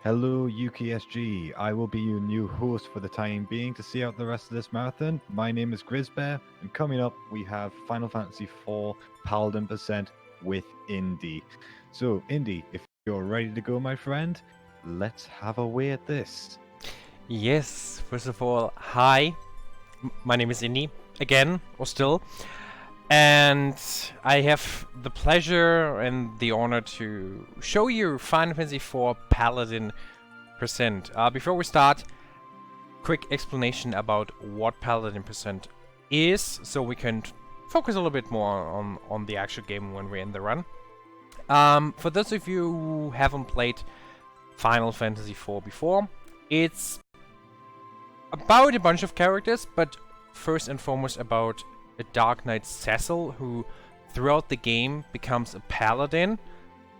Hello, UKSG. I will be your new host for the time being to see out the rest of this marathon. My name is Grizzbear, and coming up, we have Final Fantasy IV Paladin Percent with Indy. So, Indy, if you're ready to go, my friend, let's have a way at this. Yes, first of all, hi. My name is Indy, again, or still. And I have the pleasure and the honor to show you Final Fantasy IV Paladin Percent. Before we start, quick explanation about what Paladin Percent is, so we can focus a little bit more on the actual game when we're in the run. For those of you who haven't played Final Fantasy IV before, it's about a bunch of characters, but first and foremost about a Dark Knight Cecil, who throughout the game becomes a paladin.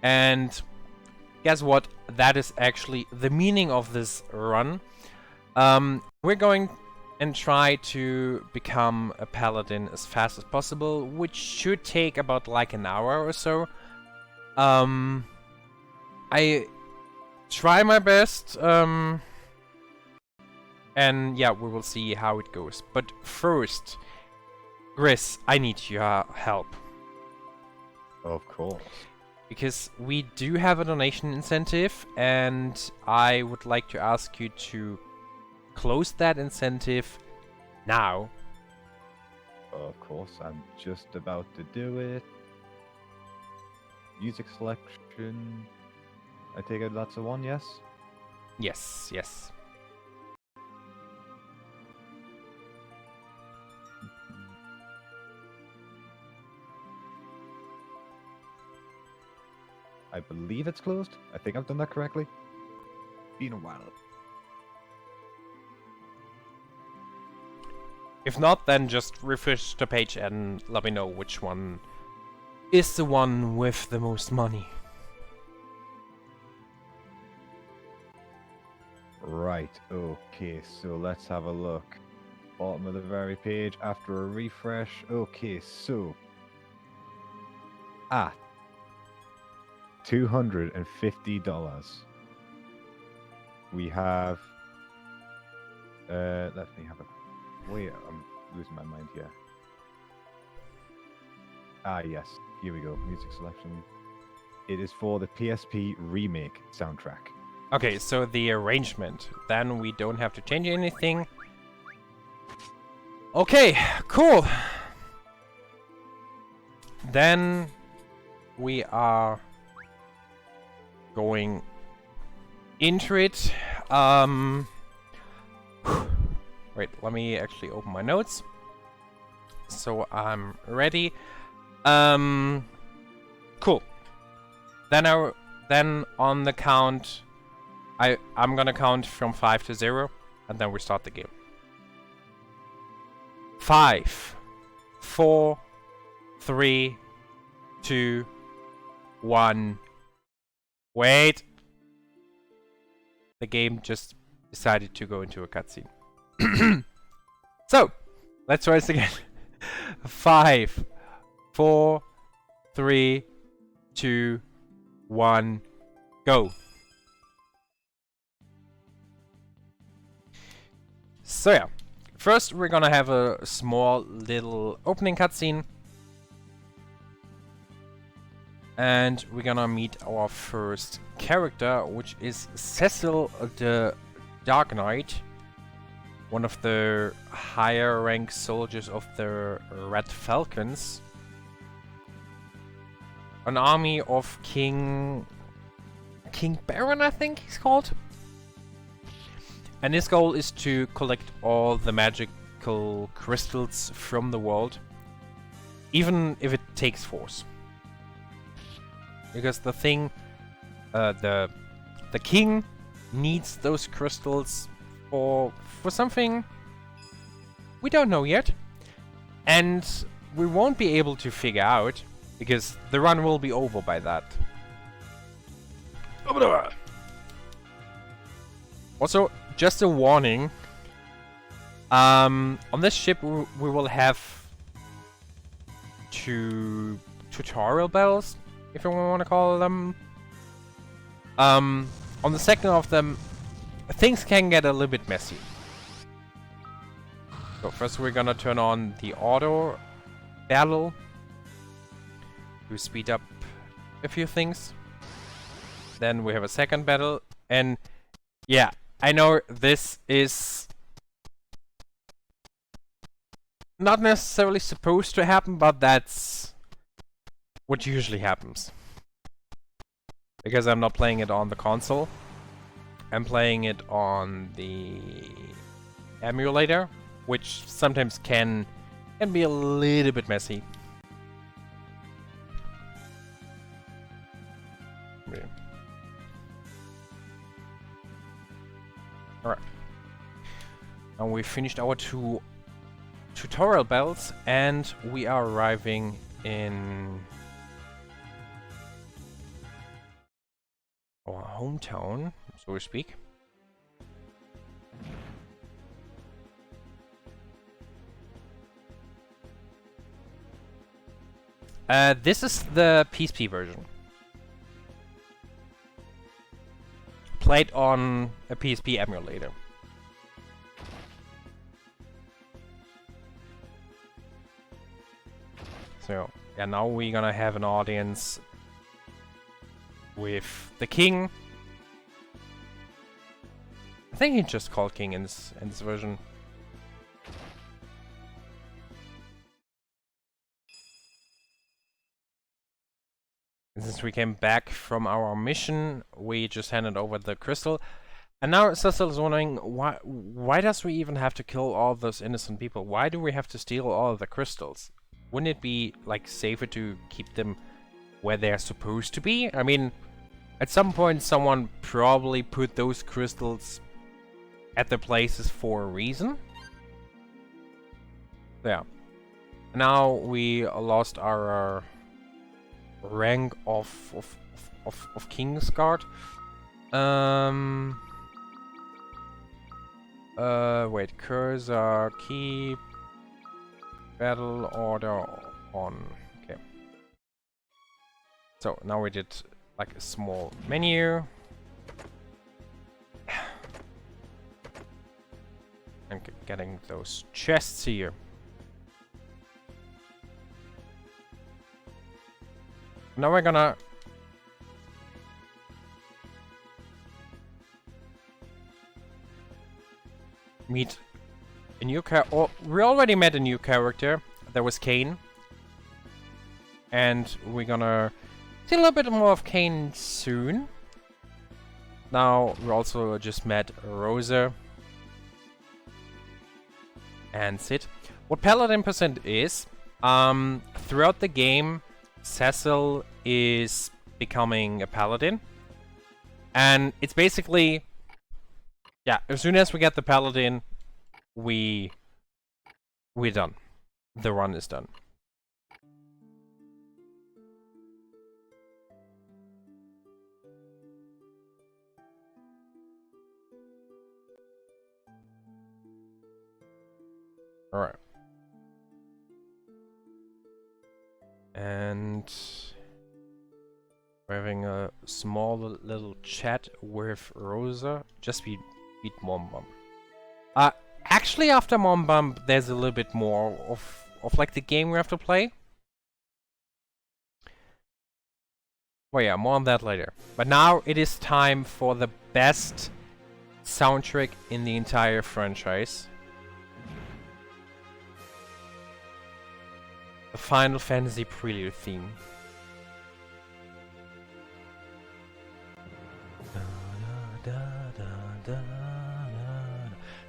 And guess what? That is actually the meaning of this run. We're going and try to become a paladin as fast as possible, which should take about like an hour or so. I try my best, and yeah, we will see how it goes. But first, Gris, I need your help. Of course. Because we do have a donation incentive, and I would like to ask you to close that incentive now. Of course, I'm just about to do it. Music selection. I take it that's the one, yes? Yes, yes. I believe it's closed. I think I've done that correctly. Been a while. If not, then just refresh the page and let me know which one is the one with the most money. Right, okay, so let's have a look. Bottom of the very page after a refresh. Okay, so at $250 we have let me have a wait, I'm losing my mind here. Yes, here we go. Music selection. It is for the PSP remake soundtrack. Okay, so the arrangement. Then we don't have to change anything. Okay, cool. Then we are going into it. Wait, let me actually open my notes. So I'm ready. Cool. Then on the count, I'm gonna count from 5 to 0, and then we start the game. 5, 4, 3, 2, 1. Wait. The game just decided to go into a cutscene. So, let's try this again. 5, 4, 3, 2, 1, go. So yeah, first we're gonna have a small little opening cutscene. And we're gonna meet our first character, which is Cecil the Dark Knight, one of the higher rank soldiers of the Red Falcons, an army of King Baron, I think he's called. And his goal is to collect all the magical crystals from the world, even if it takes force. Because the thing, the king needs those crystals for something we don't know yet, and we won't be able to figure out because the run will be over by that. Also, just a warning. On this ship, we will have 2 tutorial battles, if you want to call them. on the second of them, things can get a little bit messy. So first we're gonna turn on the auto battle to speed up a few things. Then we have a second battle, and yeah, I know this is not necessarily supposed to happen, but that's what usually happens. Because I'm not playing it on the console. I'm playing it on the emulator, which sometimes can be a little bit messy. Yeah. Alright. Now we finished our 2 tutorial battles, and we are arriving in our hometown, so to speak. This is the PSP version. Played on a PSP emulator. So, yeah, now we're gonna have an audience with the king. I think he's just called king in this version. And since we came back from our mission, we just handed over the crystal. And now Cecil is wondering, why does we even have to kill all those innocent people? Why do we have to steal all the crystals? Wouldn't it be, like, safer to keep them where they're supposed to be? I mean, at some point someone probably put those crystals at the places for a reason. Yeah. Now we lost our rank of King's Guard. Wait, cursor, keep, battle order on. Okay. So now we did like a small menu. And getting those chests here. Now we're gonna meet a new character. Oh, we already met a new character. There was Kane. And we're gonna see a little bit more of Kane soon. Now we also just met Rosa and Sid. What Paladin percent is, throughout the game, Cecil is becoming a Paladin. And it's basically, yeah, as soon as we get the Paladin, we're done. The run is done. Alright. And we're having a small little chat with Rosa. Just beat Mom Bump. Actually, after Mom Bump, there's a little bit more of like the game we have to play. Well, yeah, more on that later. But now it is time for the best soundtrack in the entire franchise. The Final Fantasy Prelude theme.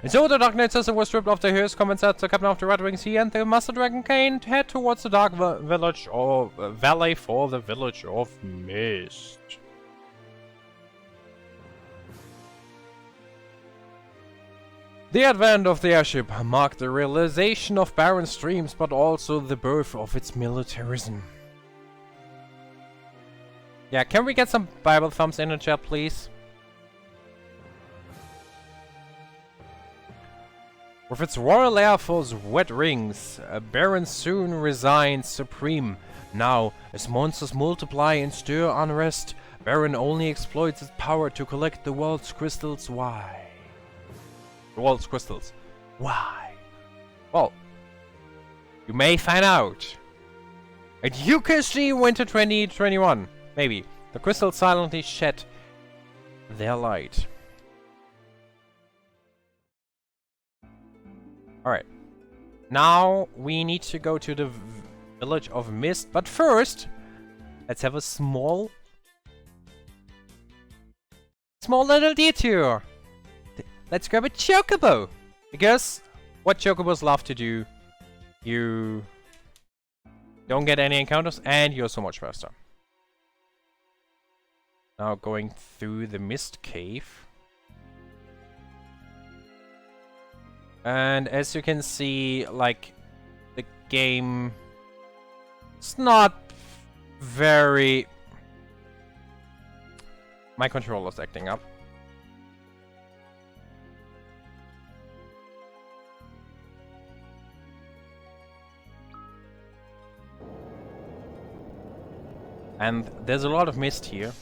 And so the Dark Knight Sister was stripped of the hearse, common set the captain of the Red Wings, he and the Master Dragon Kane head towards the Dark Village or Valley for the Village of Mist. The advent of the airship marked the realization of Baron's dreams, but also the birth of its militarism. Yeah, can we get some Bible thumbs in the chat, please? With its Royal Air Force wet rings, Baron soon resigns supreme. Now, as monsters multiply and stir unrest, Baron only exploits its power to collect the world's crystals. Why? The world's crystals. Why? Well, you may find out. At UKSG Winter 2021, maybe, the crystals silently shed their light. Alright. Now we need to go to the village of Mist, but first, let's have a small little detour. Let's grab a chocobo. Because what chocobos love to do, you don't get any encounters and you're so much faster. Now going through the Mist Cave. And as you can see, like, the game is not very... My controller's acting up. And there's a lot of mist here.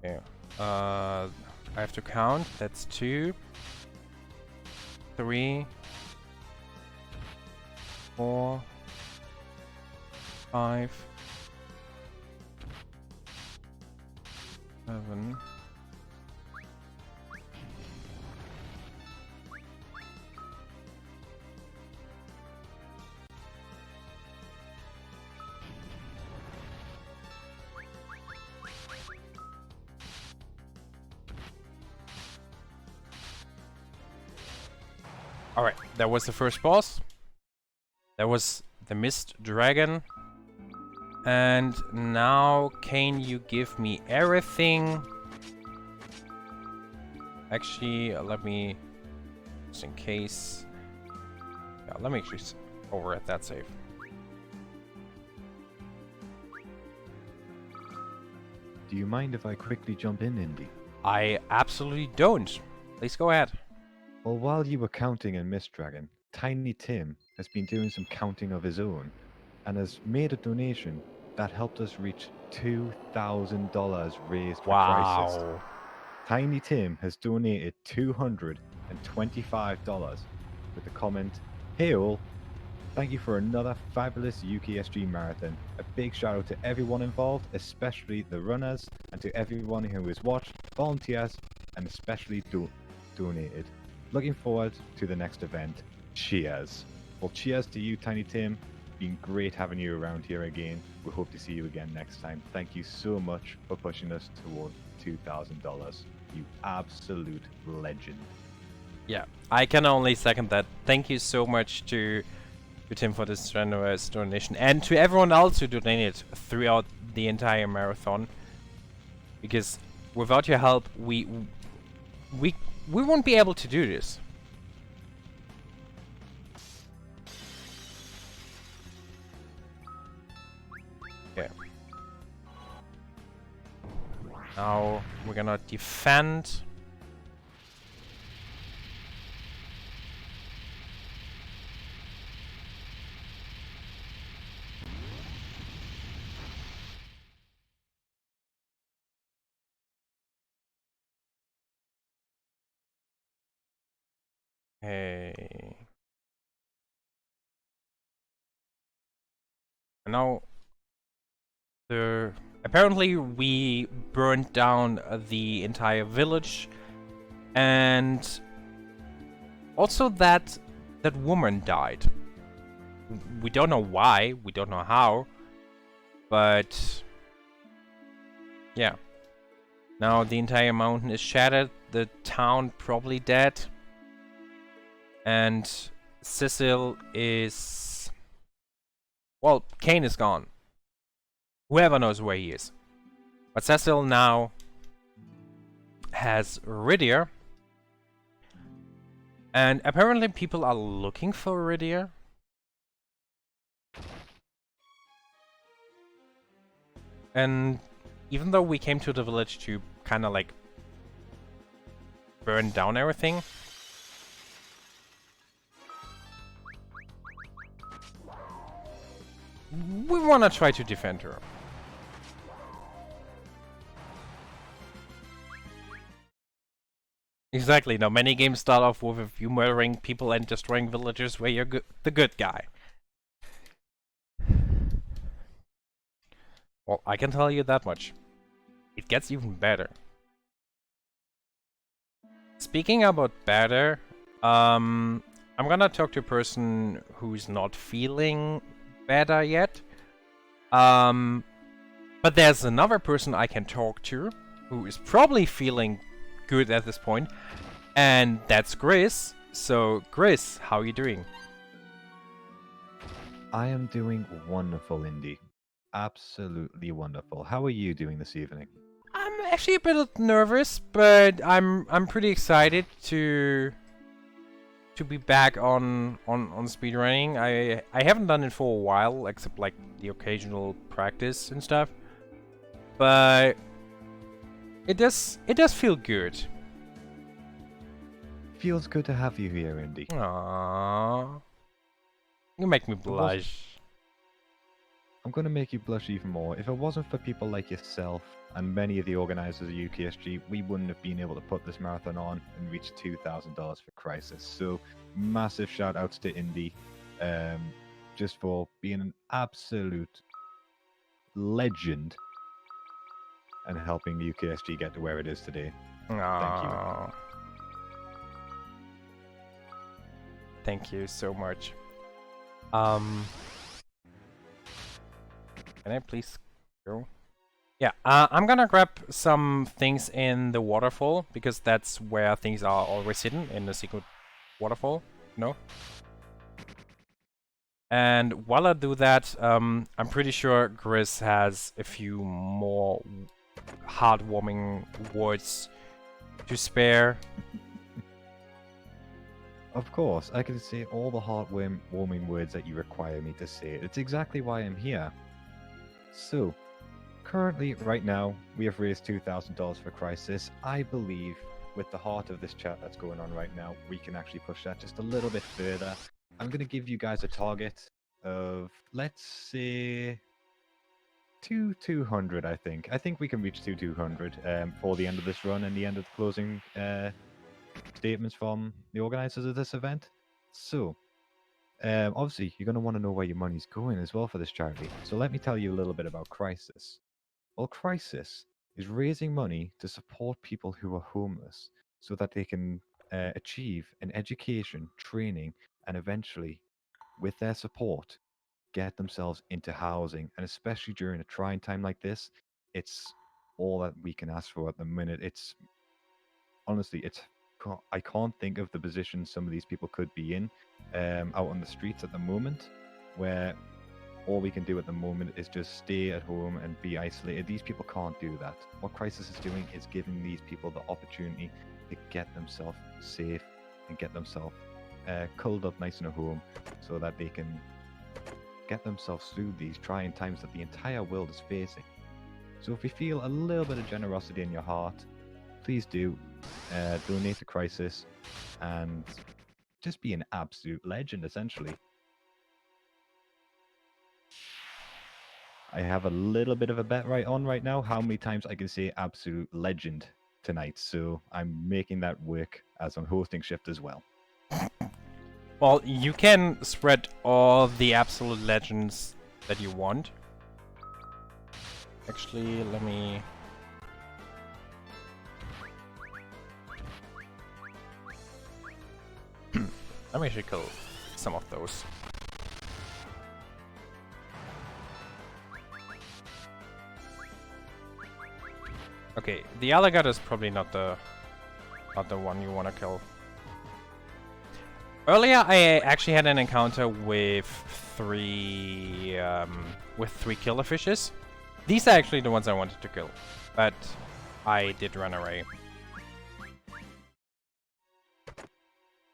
Yeah. I have to count. That's 2, 3, 4, 5, 7. Alright, that was the first boss. That was the Mist Dragon. And now, can you give me everything? Actually, let me... just in case... Yeah, let me actually overwrite that save. Do you mind if I quickly jump in, Indy? I absolutely don't. Please go ahead. Well, while you were counting in Mist Dragon, Tiny Tim has been doing some counting of his own and has made a donation that helped us reach $2,000 raised for Crisis. Wow. Tiny Tim has donated $225 with the comment, "Hey all, thank you for another fabulous UKSG marathon. A big shout out to everyone involved, especially the runners, and to everyone who has watched, volunteers, and especially donated. Looking forward to the next event. Cheers." Well, cheers to you, Tiny Tim. Been great having you around here again. We hope to see you again next time. Thank you so much for pushing us toward $2,000. You absolute legend. Yeah, I can only second that. Thank you so much to Tim for this generous donation, and to everyone else who donated throughout the entire marathon. Because without your help, we won't be able to do this. Okay. Now we're gonna defend. Okay. And now, apparently we burned down the entire village, and also that woman died. We don't know why, we don't know how, but yeah. Now the entire mountain is shattered, the town probably dead. And Cecil is... well, Kane is gone. Whoever knows where he is. But Cecil now has Rydia. And apparently people are looking for Rydia. And even though we came to the village to kind of like burn down everything, we wanna try to defend her. Exactly. Now, many games start off with you murdering people and destroying villagers where you're the good guy. Well, I can tell you that much. It gets even better. Speaking about better, I'm gonna talk to a person who's not feeling better yet. But there's another person I can talk to who is probably feeling good at this point, and that's Gris. So, Gris, how are you doing? I am doing wonderful, Indy. Absolutely wonderful. How are you doing this evening? I'm actually a bit nervous, but I'm pretty excited to be back on speedrunning. I haven't done it for a while, except like the occasional practice and stuff. But it does feel good. Feels good to have you here, Indy. Aww. You make me blush. I'm going to make you blush even more. If it wasn't for people like yourself and many of the organizers of UKSG, we wouldn't have been able to put this marathon on and reach $2,000 for Crisis. So massive shout outs to Indy, just for being an absolute legend and helping the UKSG get to where it is today. Thank you. Thank you so much. Can I please go? Yeah, I'm gonna grab some things in the waterfall, because that's where things are always hidden, in the secret waterfall, no? And while I do that, I'm pretty sure Gris has a few more heartwarming words to spare. Of course, I can say all the heartwarming words that you require me to say. It's exactly why I'm here. So, currently, right now, we have raised $2,000 for Crisis. I believe, with the heart of this chat that's going on right now, we can actually push that just a little bit further. I'm going to give you guys a target of, let's say, 200, I think. I think we can reach 200 for the end of this run and the end of the closing statements from the organizers of this event. So, obviously, you're going to want to know where your money's going as well for this charity. So let me tell you a little bit about Crisis. Well, Crisis is raising money to support people who are homeless so that they can achieve an education, training, and eventually, with their support, get themselves into housing. And especially during a trying time like this, it's all that we can ask for at the minute. It's honestly, I can't think of the position some of these people could be in out on the streets at the moment, where all we can do at the moment is just stay at home and be isolated. These people can't do that. What Crisis is doing is giving these people the opportunity to get themselves safe and get themselves culled up nice in a home so that they can get themselves through these trying times that the entire world is facing. So if you feel a little bit of generosity in your heart, please do donate to Crisis and just be an absolute legend, essentially. I have a little bit of a bet right now how many times I can say absolute legend tonight, so I'm making that work as I'm hosting shift as well. Well, you can spread all the absolute legends that you want. Actually, let me... let me actually kill some of those. Okay, the alligator is probably not the one you want to kill. Earlier, I actually had an encounter with three killerfishes. These are actually the ones I wanted to kill, but I did run away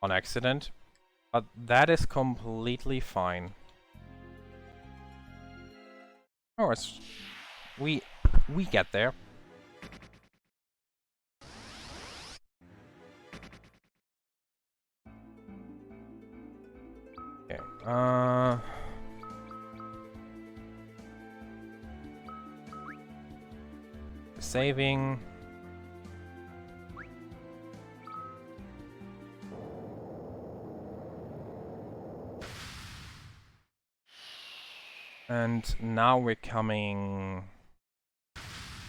on accident. But that is completely fine. Oh, it's we get there. Okay. saving. And now we're coming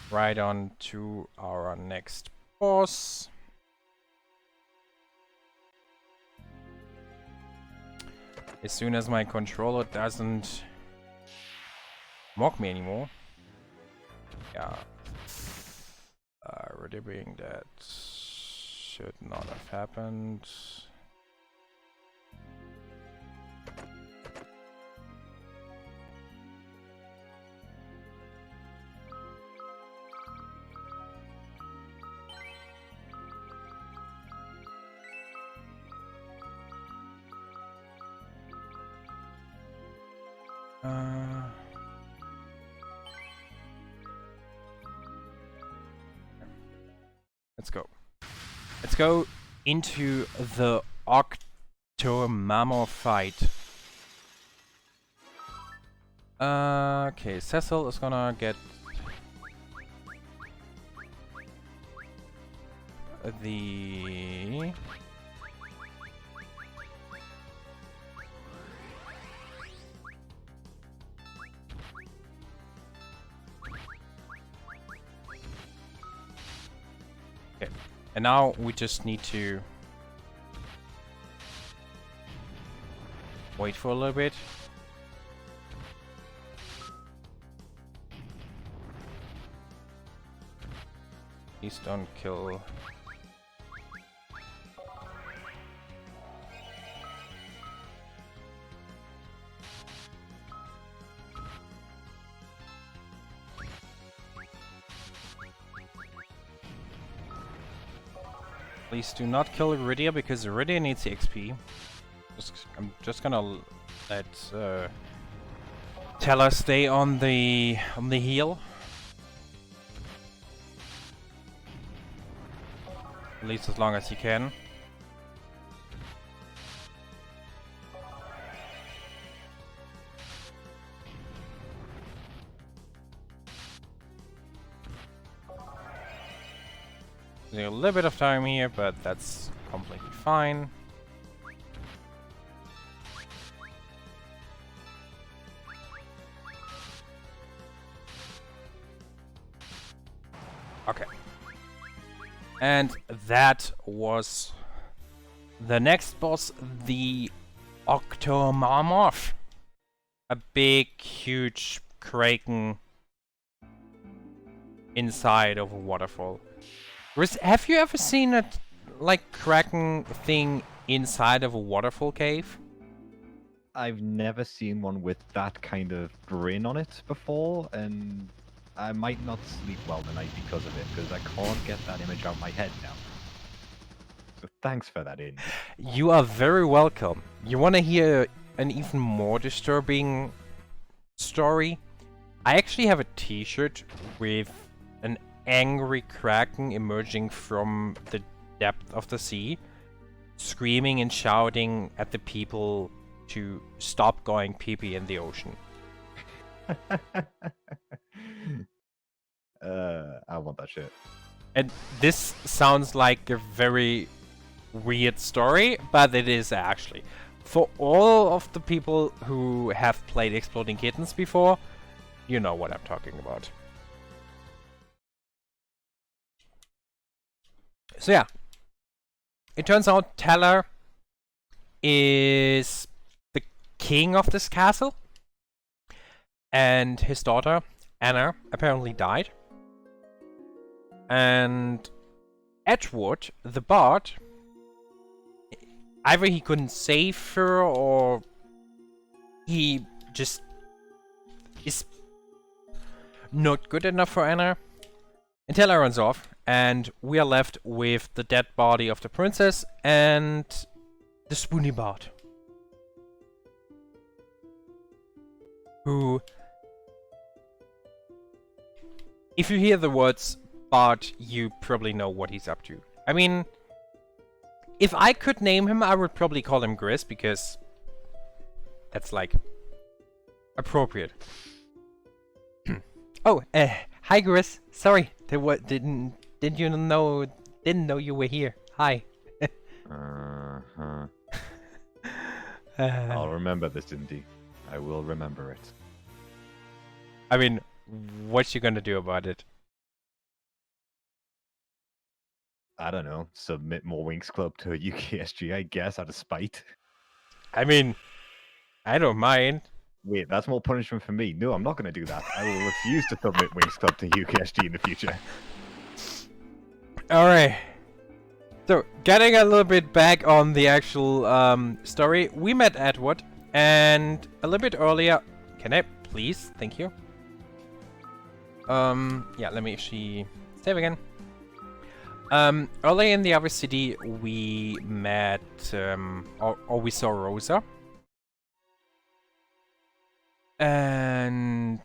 right on to our next boss. As soon as my controller doesn't mock me anymore. Yeah. Redeeming that should not have happened. Let's go. Let's go into the Octomamor fight. Okay, Cecil is gonna get the and now we just need to wait for a little bit. Please don't kill. Please do not kill Iridia because Iridia needs the XP. I'm just gonna let Teller stay on the heal. At least as long as he can. Losing a little bit of time here, but that's completely fine. Okay. And that was the next boss, the Octomamorph. A big, huge kraken inside of a waterfall. Have you ever seen a like kraken thing inside of a waterfall cave? I've never seen one with that kind of grin on it before, and I might not sleep well tonight because of it, because I can't get that image out of my head now. So thanks for that, in. You are very welcome. You want to hear an even more disturbing story? I actually have a t-shirt with an angry kraken emerging from the depth of the sea, screaming and shouting at the people to stop going pee-pee in the ocean. I want that shit. And this sounds like a very weird story, but it is actually. For all of the people who have played Exploding Kittens before, you know what I'm talking about. So yeah, it turns out Teller is the king of this castle, and his daughter, Anna, apparently died. And Edward, the bard, either he couldn't save her or he just is not good enough for Anna. And Teller runs off, and we are left with the dead body of the princess and the spoony bard, who, if you hear the words bard, you probably know what he's up to. I mean, if I could name him, I would probably call him Gris, because that's, like, appropriate. Oh, hi Gris. Sorry, Didn't you know? Didn't know you were here. Hi. Uh-huh. Uh, I'll remember this, Indy. I will remember it. I mean, what you gonna do about it? I don't know. Submit more Winx Club to a UKSG, I guess, out of spite. I mean, I don't mind. Wait, that's more punishment for me. No, I'm not going to do that. I will refuse to submit Winx Club to UKSG in the future. Alright. So, getting a little bit back on the actual story, we met Edward, and a little bit earlier... Can I please? Thank you. Yeah, let me actually save again. Earlier in the other city, we met, or we saw Rosa. And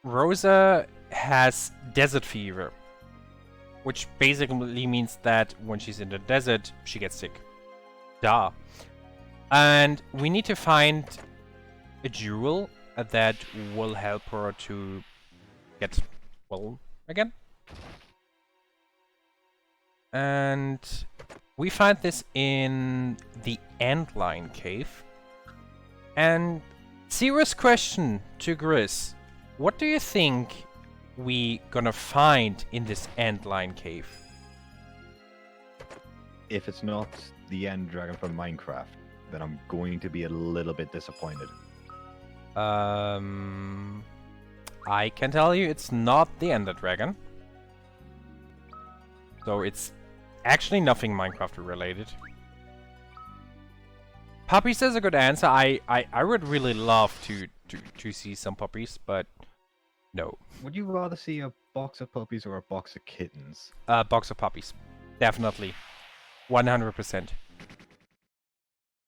Rosa has desert fever, which basically means that when she's in the desert, she gets sick. Duh. And we need to find a jewel that will help her to get well again. And we find this in the Antline Cave. And serious question to Grizz. What do you think we gonna find in this Antline Cave? If it's not the end dragon from Minecraft, then I'm going to be a little bit disappointed. I can tell you it's not the Ender Dragon. So it's actually nothing Minecraft related. Puppies is a good answer. I would really love to see some puppies, but no. Would you rather see a box of puppies or a box of kittens? Box of puppies. Definitely. 100%.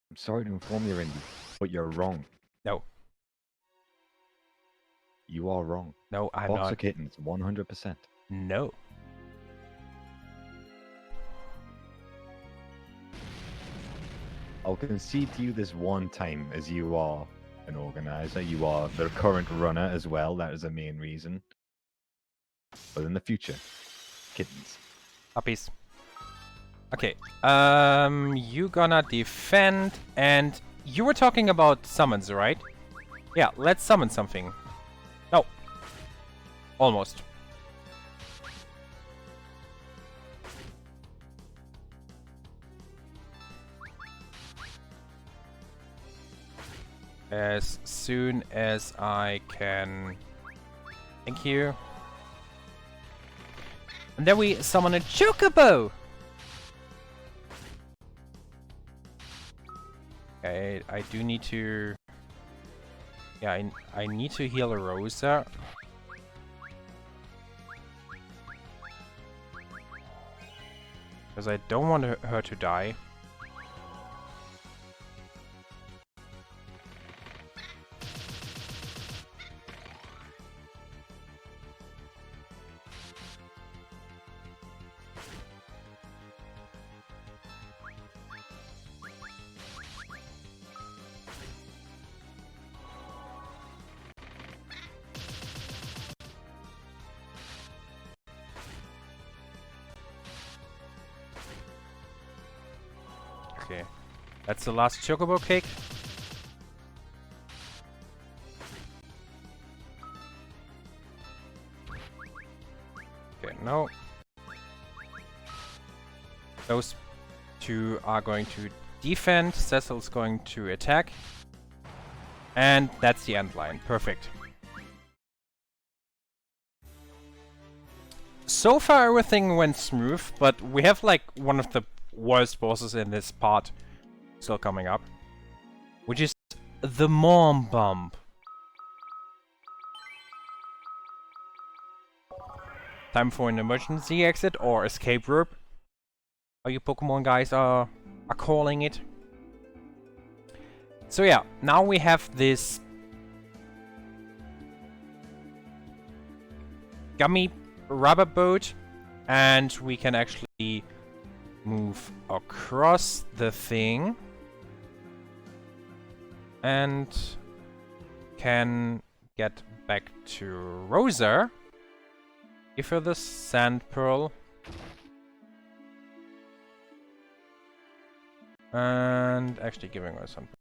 I'm sorry to inform you, Indy, but you're wrong. No. You are wrong. No, I'm box not. of kittens, 100%. No. I'll concede to you this one time, as you are an organizer. You are the current runner as well. That is the main reason. But in the future, kittens. Puppies. Okay. You gonna defend, and you were talking about summons, right? Yeah, let's summon something. No. Almost. As soon as I can. Thank you. And then we summon a Chocobo! Okay, I do need to... Yeah, I need to heal a Rosa. Because I don't want her to die. Okay, that's the last Chocobo cake. Okay, no. Those two are going to defend, Cecil's going to attack. And that's the end line. Perfect. So far everything went smooth, but we have like one of the worst bosses in this part still coming up, which is the Mom Bump. Time for an emergency exit or escape rope, how you Pokemon guys are calling it. So yeah, now we have this gummy rubber boat, and we can actually move across the thing and can get back to Rosa. Give her the sand pearl. And actually giving her some pearl.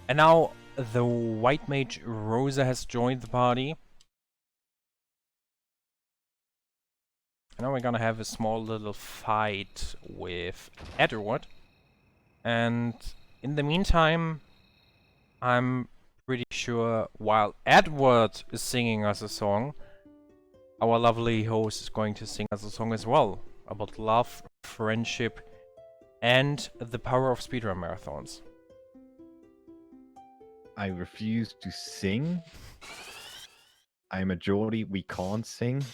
And now the white mage Rosa has joined the party. And now we're gonna have a small little fight with Edward. And in the meantime, I'm pretty sure while Edward is singing us a song, our lovely host is going to sing us a song as well about love, friendship, and the power of speedrun marathons. I refuse to sing. I'm a Geordie, we can't sing.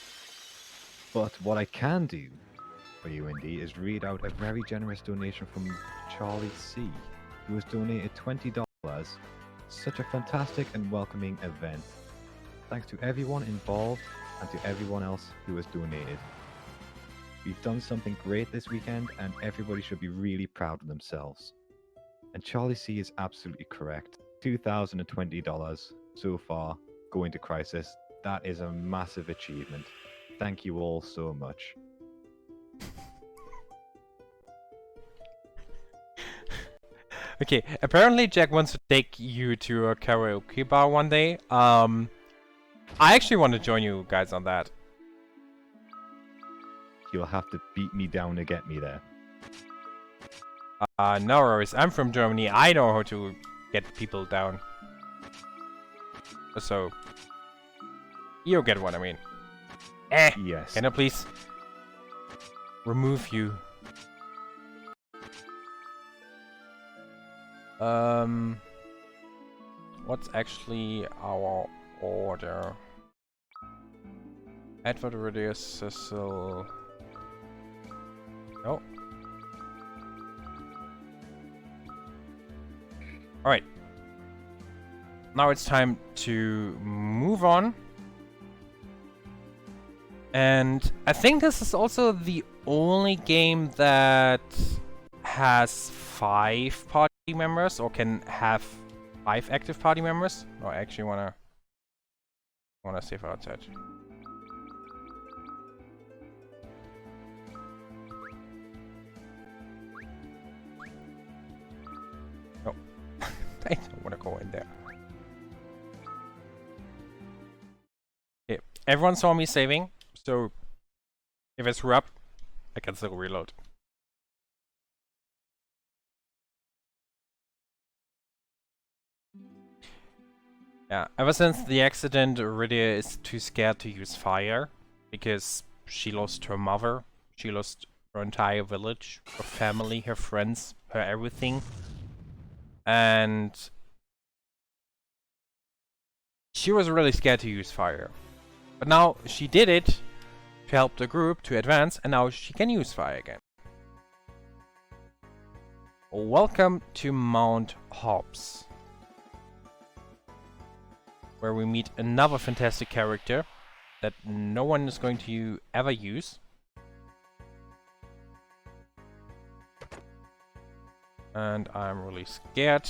But what I can do for you, Indy, is read out a very generous donation from Charlie C, who has donated $20. Such a fantastic and welcoming event. Thanks to everyone involved and to everyone else who has donated. We've done something great this weekend and everybody should be really proud of themselves. And Charlie C is absolutely correct. $2,020 so far going to Crisis. That is a massive achievement. Thank you all so much. Okay, apparently Jack wants to take you to a karaoke bar one day. I actually want to join you guys on that. You'll have to beat me down to get me there. No worries. I'm from Germany. I know how to get people down. So, you get what I mean. Yes. Can I please remove you? What's actually our order? Edward, Rydia, Cecil. No. Alright. Now it's time to move on. And I think this is also the only game that has 5 party members, or can have 5 active party members. No, I actually wanna save outside. No, I don't wanna go in there. Okay, everyone saw me saving, so if I screw up, I can still reload. Yeah, ever since the accident, Rydia is too scared to use fire, because she lost her mother, she lost her entire village, her family, her friends, her everything. And she was really scared to use fire. But now she did it to help the group to advance, and now she can use fire again. Welcome to Mount Hobbs, where we meet another fantastic character that no one is going to ever use. And I'm really scared.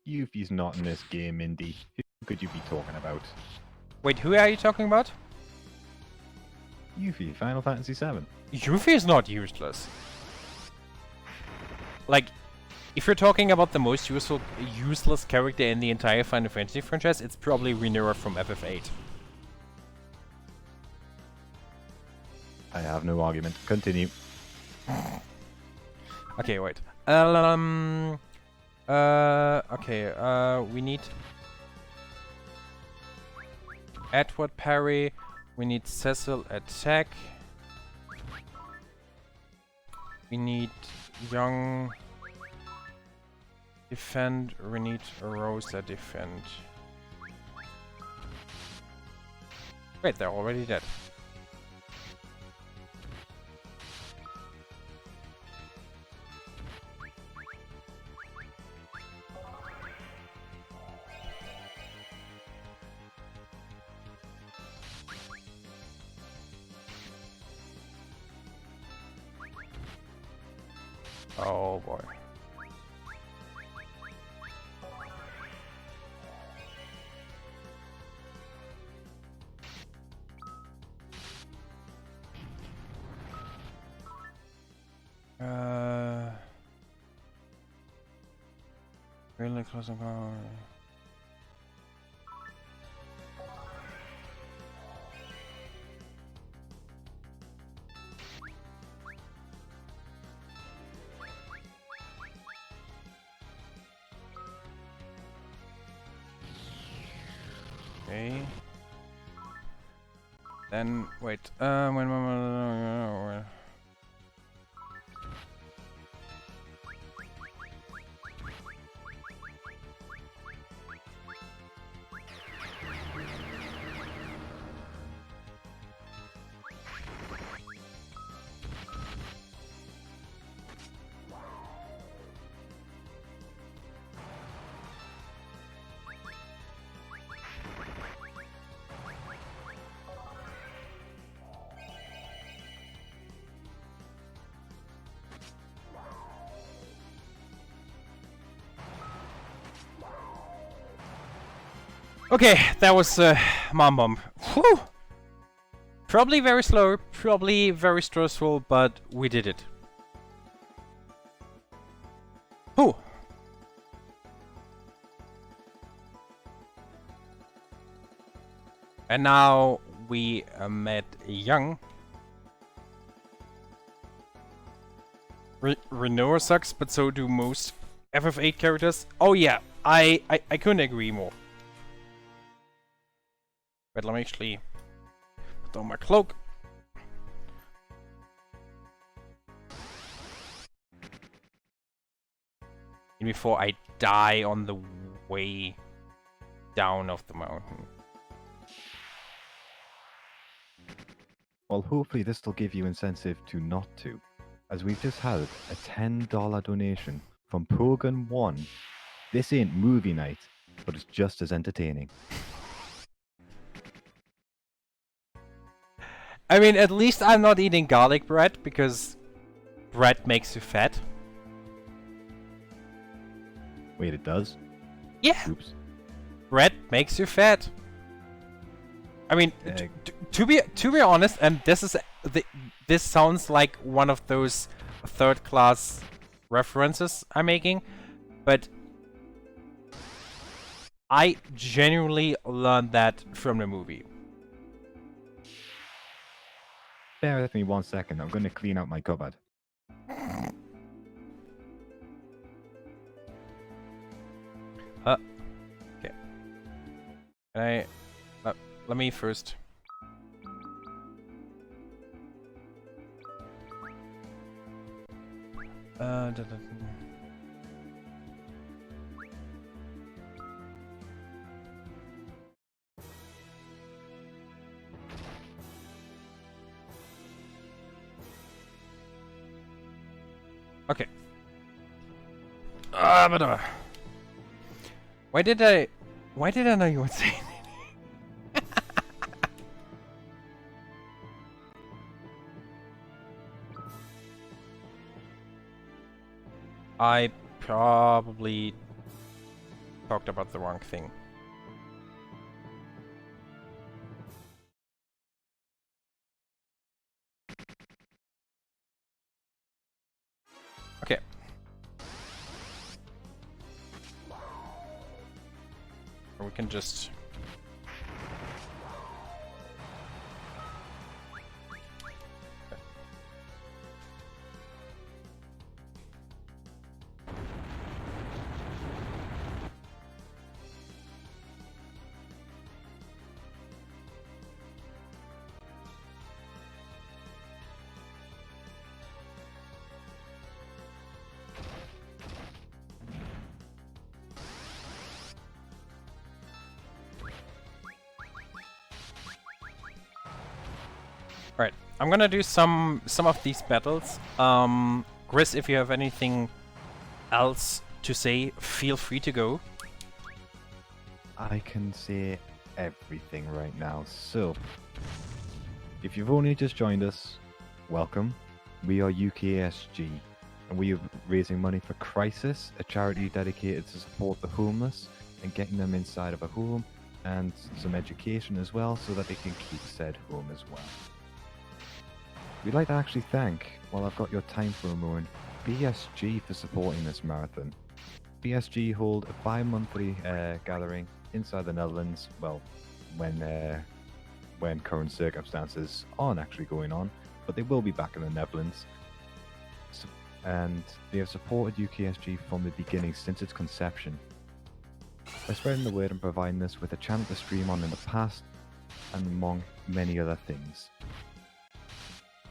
Yuffie's not in this game, Indy. Who could you be talking about? Wait, who are you talking about? Yuffie, Final Fantasy VII. Yuffie is not useless. Like, if you're talking about the most useless character in the entire Final Fantasy franchise, it's probably Rhaenyra from FF8. I have no argument. Continue. Okay, wait. We need Edward parry. We need Cecil attack. We need Young defend. We need Rosa defend. Wait, they're already dead. Oh boy. Really close encounter. Okay. Then wait. When. Okay, that was Mom Bomb. Whew! Probably very slow, probably very stressful, but we did it. Whew! And now we met Young. Renoa sucks, but so do most FF8 characters. Oh yeah, I couldn't agree more. But let me actually put on my cloak. And before I die on the way down of the mountain. Well, hopefully this will give you incentive to not to, as we've just had a $10 donation from Pogan1. This ain't movie night, but it's just as entertaining. I mean, at least I'm not eating garlic bread, because bread makes you fat. Wait, it does? Yeah! Oops. Bread makes you fat. I mean, to be honest, and this sounds like one of those third-class references I'm making, but I genuinely learned that from the movie. Bear with me 1 second. I'm going to clean out my cupboard. Okay. Let me first. Okay. But why did I know you would say that? I probably talked about the wrong thing. Okay. Or we can just... I'm gonna do some of these battles. Chris, if you have anything else to say, feel free to go. I can say everything right now. So, if you've only just joined us, welcome. We are UKSG, and we are raising money for Crisis, a charity dedicated to support the homeless and getting them inside of a home and some education as well, so that they can keep said home as well. We'd like to actually thank, while I've got your time for a moment, BSG for supporting this marathon. BSG hold a bi-monthly gathering inside the Netherlands, well, when current circumstances aren't actually going on, but they will be back in the Netherlands. And they have supported UKSG from the beginning since its conception, by spreading the word and providing us with a channel to stream on in the past, and among many other things.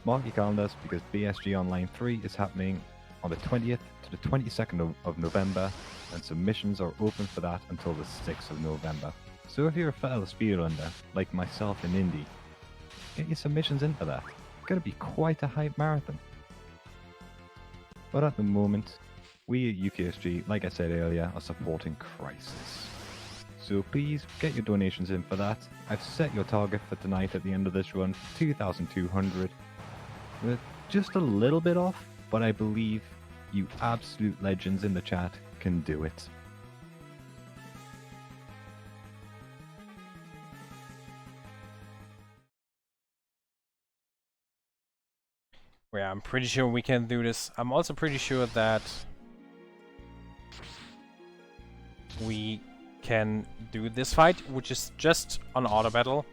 Mark your calendars, because BSG Online 3 is happening on the 20th to the 22nd of November, and submissions are open for that until the 6th of November. So if you're a fellow speedrunner, like myself and Indy, get your submissions in for that. It's going to be quite a hype marathon. But at the moment, we at UKSG, like I said earlier, are supporting Crisis. So please get your donations in for that. I've set your target for tonight at the end of this run, 2,200. We're just a little bit off, but I believe you absolute legends in the chat can do it. Yeah, I'm pretty sure we can do this. I'm also pretty sure that we can do this fight, which is just an auto battle,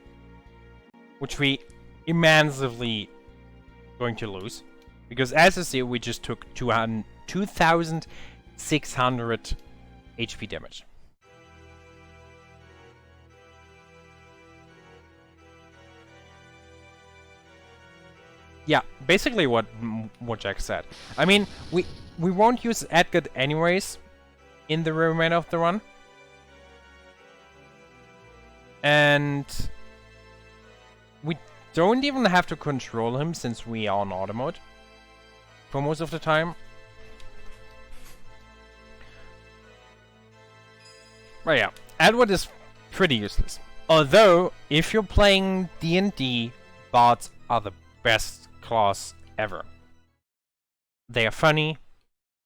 which we immensely going to lose, because as I say, we just took 2,600 HP damage. Yeah, basically what Jack said. I mean, we won't use Edgar anyways in the remainder of the run. And we don't even have to control him since we are on auto mode for most of the time. But yeah, Edward is pretty useless. Although, if you're playing D&D, bots are the best class ever. They are funny,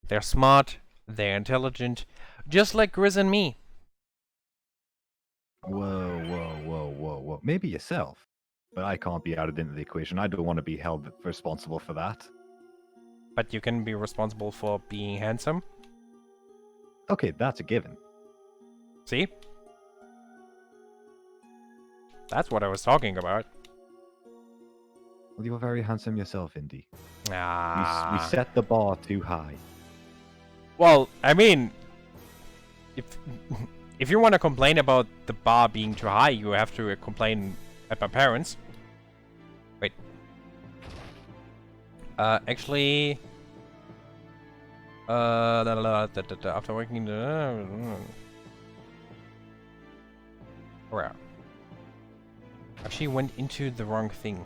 they're smart, they're intelligent, just like Grizz and me. Whoa. Maybe yourself. But I can't be added into the equation. I don't want to be held responsible for that. But you can be responsible for being handsome. Okay, that's a given. See? That's what I was talking about. Well, you're very handsome yourself, Indy. Ah. We set the bar too high. Well, I mean, if you want to complain about the bar being too high, you have to complain at my parents. Wait. Actually, after working the where? Actually went into the wrong thing.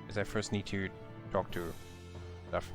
Because I first need to talk to stuff.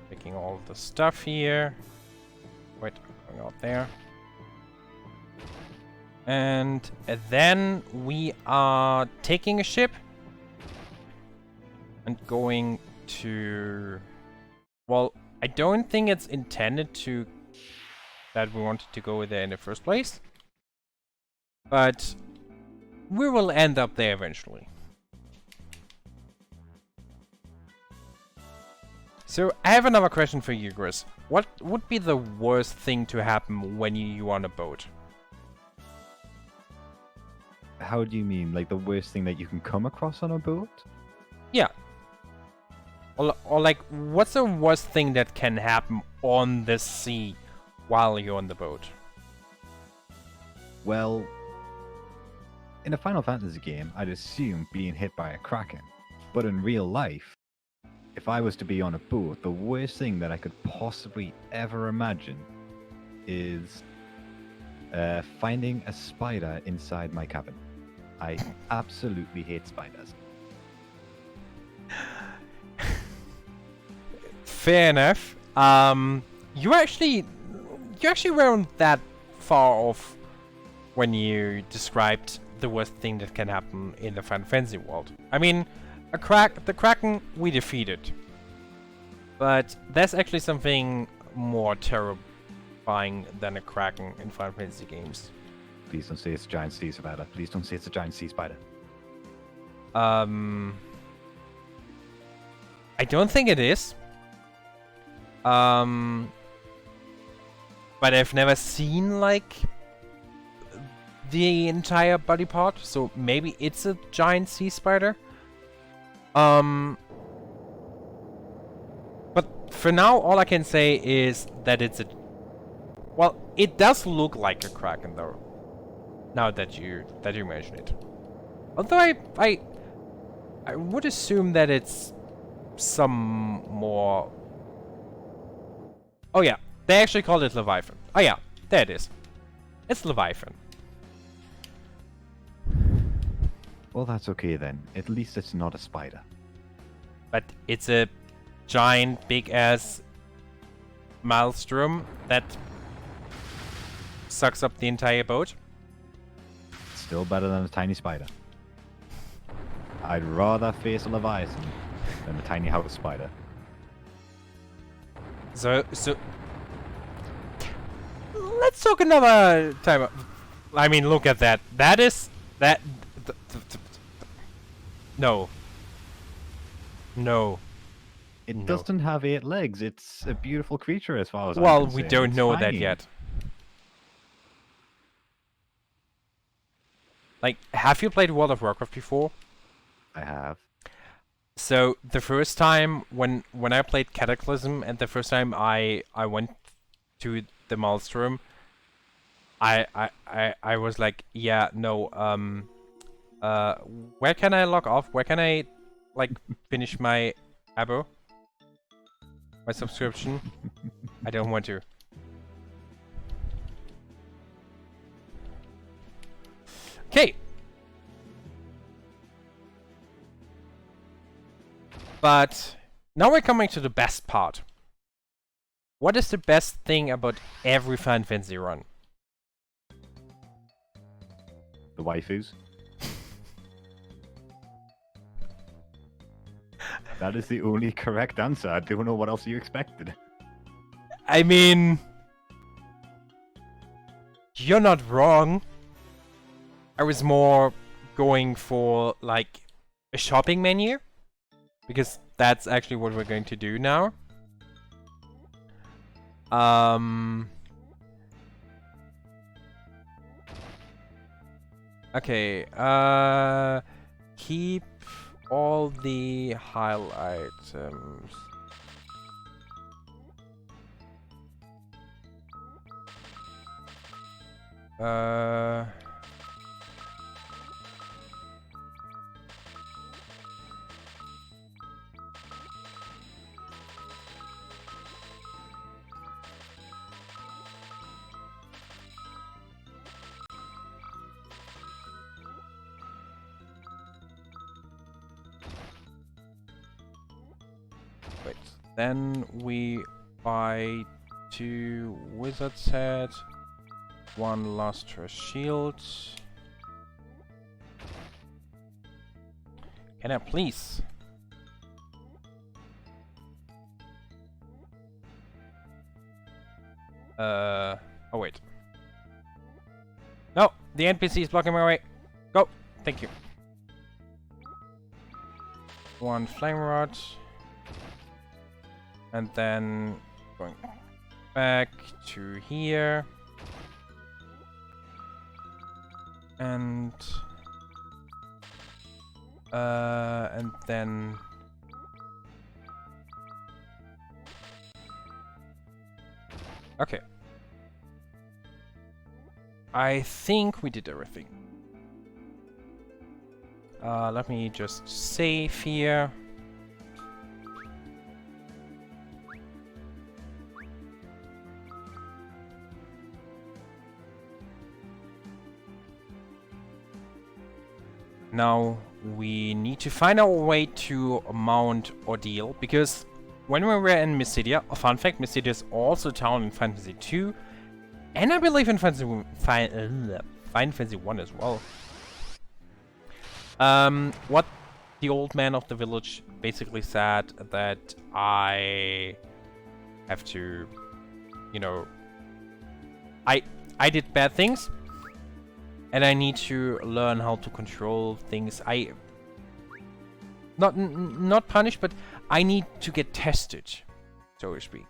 Taking all the stuff here. Wait, going out there. And then we are taking a ship and going to... Well, I don't think it's intended to... that we wanted to go there in the first place. But we will end up there eventually. So, I have another question for you, Chris. What would be the worst thing to happen when you on a boat? How do you mean? Like the worst thing that you can come across on a boat? Yeah. Or like, what's the worst thing that can happen on the sea while you're on the boat? Well, in a Final Fantasy game, I'd assume being hit by a kraken. But in real life, if I was to be on a boat, the worst thing that I could possibly ever imagine is finding a spider inside my cabin. I absolutely hate spiders. Fair enough. You actually weren't that far off when you described the worst thing that can happen in the Final Fantasy world. I mean, the Kraken we defeated, but there's actually something more terrifying than a Kraken in Final Fantasy games. Please don't say it's a giant sea spider. Please don't say it's a giant sea spider. I don't think it is. But I've never seen like the entire body part, so maybe it's a giant sea spider. But for now, all I can say is that it's a... Well, it does look like a kraken, though. Now that you mention it. Although I would assume that it's some more... Oh yeah, they actually call it Leviathan. Oh yeah, there it is. It's Leviathan. Well, that's okay then. At least it's not a spider. But it's a giant, big-ass maelstrom that sucks up the entire boat. Still better than a tiny spider. I'd rather face a Leviathan than a tiny house spider. So let's talk another time. I mean, look at that. That is that. No. No. It doesn't have 8 legs. It's a beautiful creature as far as well, I'm concerned. we don't know that yet. Like, have you played World of Warcraft before? I have. So the first time when I played Cataclysm, and the first time I went to the Maelstrom, I was like, yeah, no, where can I log off? Where can I like finish my abo? My subscription? I don't want to. Okay. But now we're coming to the best part. What is the best thing about every Final Fantasy run? The waifus. That is the only correct answer. I don't know what else you expected. I mean... You're not wrong. I was more going for, like, a shopping menu. Because that's actually what we're going to do now. Okay, keep all the heal items. Wait, then we buy 2 wizard's head, 1 lustrous shield. Can I please? Oh wait. No, the NPC is blocking my way. Go. Thank you. 1 flame rod. And then going back to here. And And then... Okay. I think we did everything. Let me just save here. Now we need to find our way to Mount Ordeal, because when we were in Mysidia, a fun fact, Mysidia is also a town in Final Fantasy 2, and I believe in Final Fantasy 1 as well. What the old man of the village basically said, that I have to, you know, I did bad things, and I need to learn how to control things. Not punished, but I need to get tested, so to speak.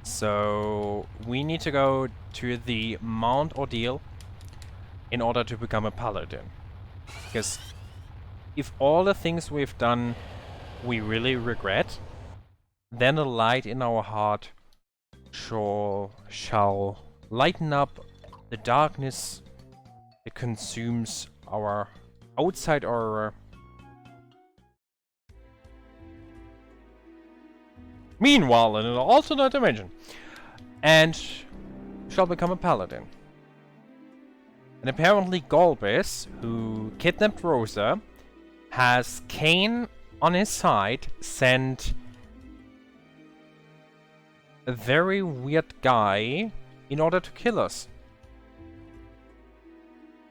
So we need to go to the Mount Ordeal in order to become a Paladin. Because if all the things we've done we really regret, then the light in our heart shall lighten up the darkness that consumes our outside aura. Meanwhile, in an alternate dimension, and shall become a paladin. And apparently Golbez, who kidnapped Rosa, has Cain on his side sent a very weird guy in order to kill us.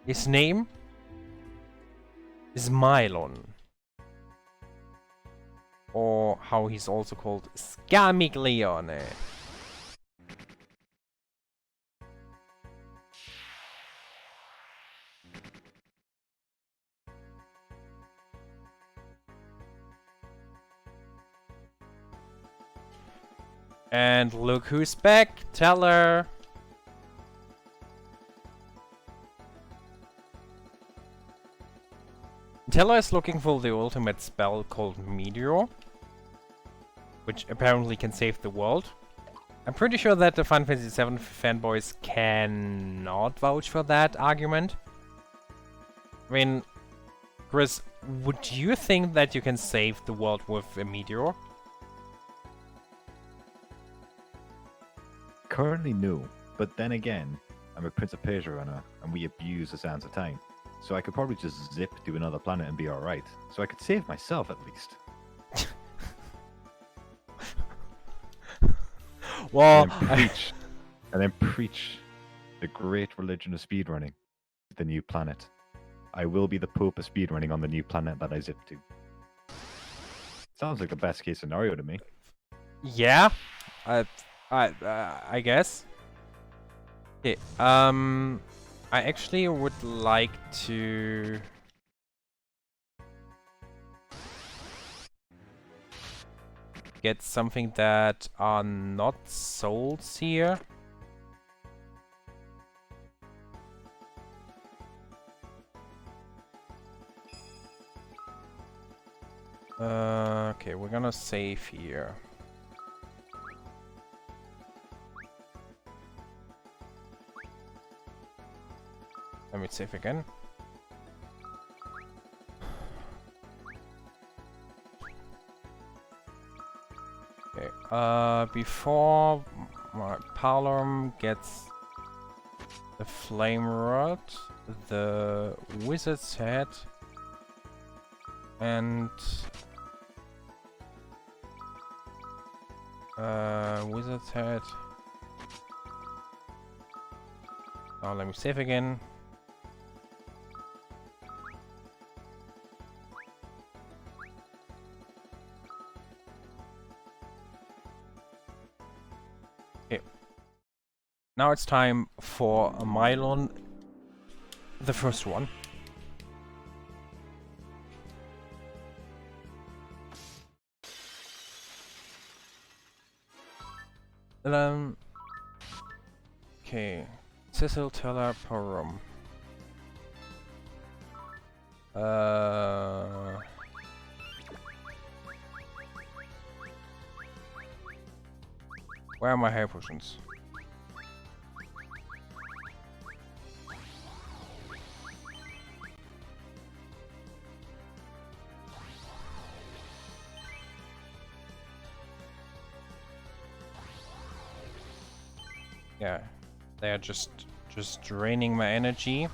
His name is Mylon. Or how he's also called, Scamiglione. And look who's back, Teller. Teller is looking for the ultimate spell called Meteor, which apparently can save the world. I'm pretty sure that the Final Fantasy VII fanboys cannot vouch for that argument. I mean, Chris, would you think that you can save the world with a meteor? Currently, no. But then again, I'm a Prince of Persia runner, and we abuse the sands of time. So I could probably just zip to another planet and be alright. So I could save myself at least. Well, and then preach the great religion of speedrunning to the new planet. I will be the Pope of speedrunning on the new planet that I zip to. Sounds like the best case scenario to me. Yeah, I guess. Okay, I actually would like to get something that are not souls here. Okay, we're gonna save here. Let me save again. Okay, before my Paladin gets the flame rod, the wizard's head, and wizard's head. Now let me save again. Now it's time for a Mylon, the first one. Um. Okay. Cecil Teller Porum. Where are my hair potions? Yeah, they are just draining my energy.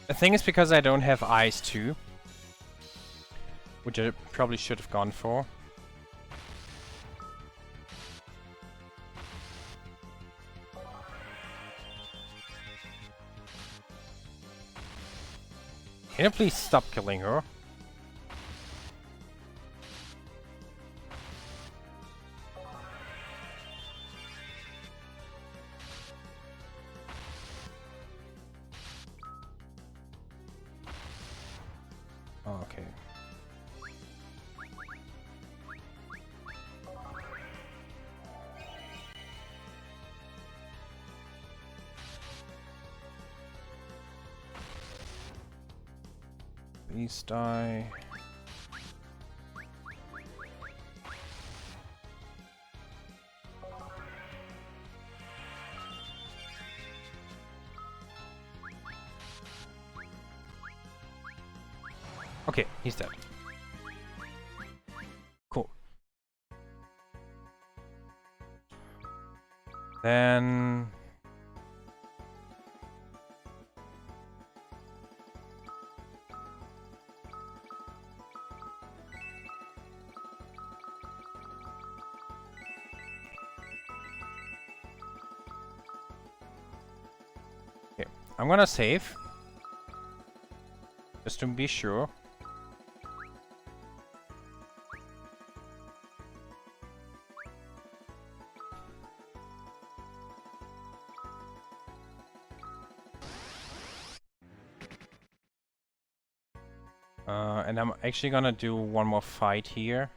The thing is, because I don't have eyes too, which I probably should have gone for. Can you please stop killing her? Oh, okay. Please die. Okay, he's dead. Cool. Then... okay, I'm gonna save. Just to be sure. And I'm actually gonna do one more fight here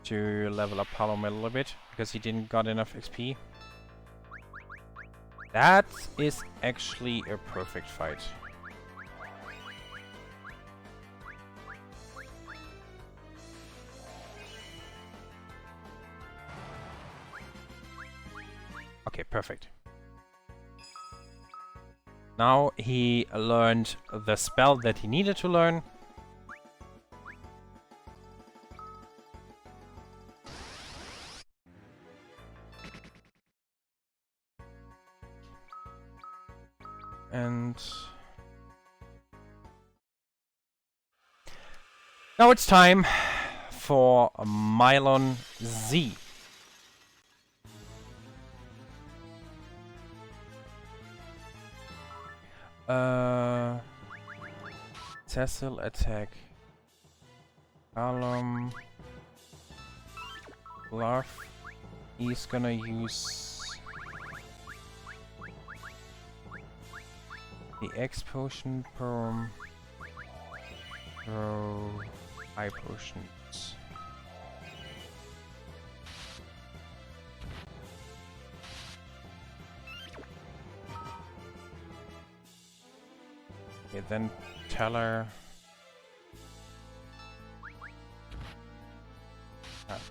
to level up Palom a little bit, because he didn't got enough XP. That is actually a perfect fight. Okay, perfect. Now he learned the spell that he needed to learn. And now it's time for Mylon Z. Cecil attack. Alum. Bluff. He's gonna use the X potion per high potions. Okay, then Teller.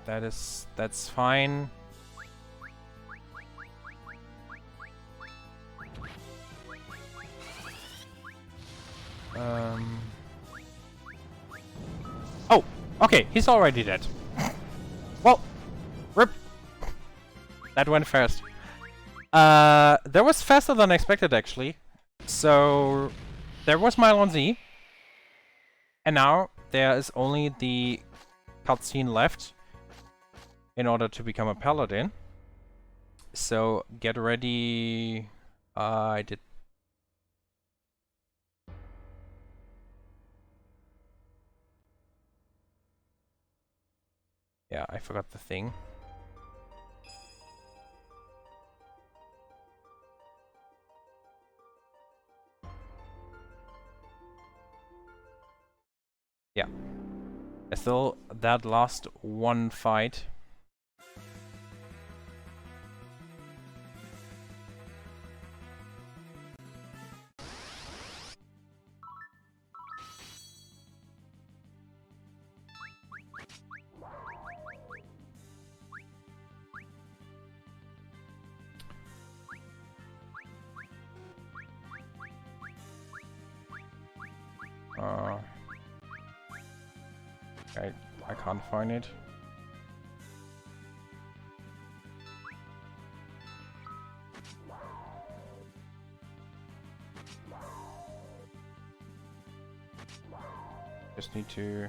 That's fine. Oh, okay, he's already dead. Well, rip. That went fast. That was faster than expected, actually. So, there was Mylon Z. And now, there is only the cutscene left in order to become a Paladin. So, get ready. I did... Yeah, I forgot the thing. Yeah. Still, that last one fight. I can't find it. Just need to...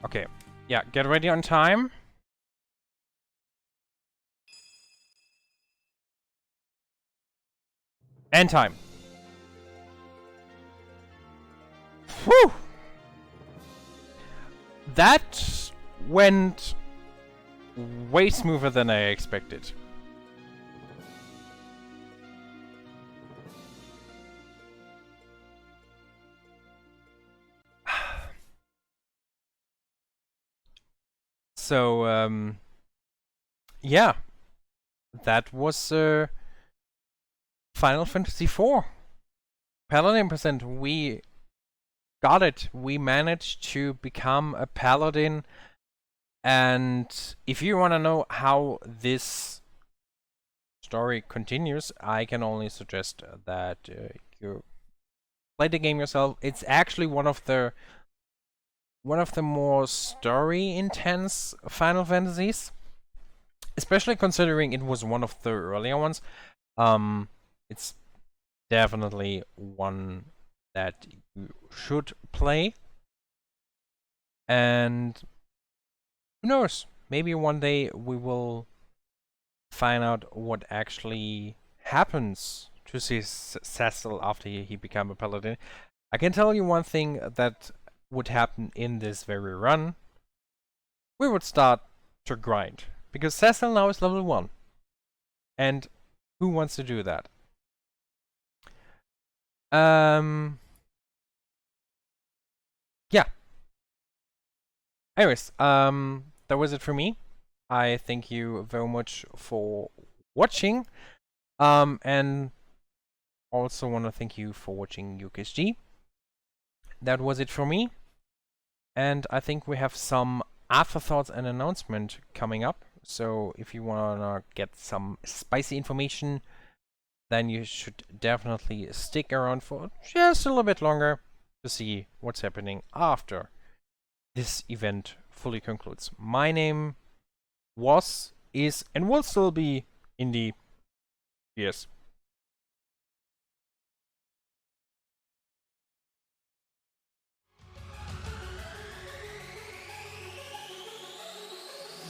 Okay, yeah, get ready on time. And time. Whew! That went way smoother than I expected. So, yeah. That was Final Fantasy IV. Paladin percent, we got it. We managed to become a Paladin. And if you want to know how this story continues, I can only suggest that you play the game yourself. It's actually one of the more story intense Final Fantasies, especially considering it was one of the earlier ones. It's definitely one that you should play. And who knows? Maybe one day we will find out what actually happens to Cecil after he became a Paladin. I can tell you one thing that would happen in this very run. We would start to grind. Because Cecil now is level 1. And who wants to do that? Yeah. Anyways, that was it for me. I thank you very much for watching. And also want to thank you for watching UKSG. That was it for me. And I think we have some afterthoughts and announcement coming up. So if you wanna get some spicy information, then you should definitely stick around for just a little bit longer to see what's happening after this event fully concludes. My name was, is, and will still be IndiSR.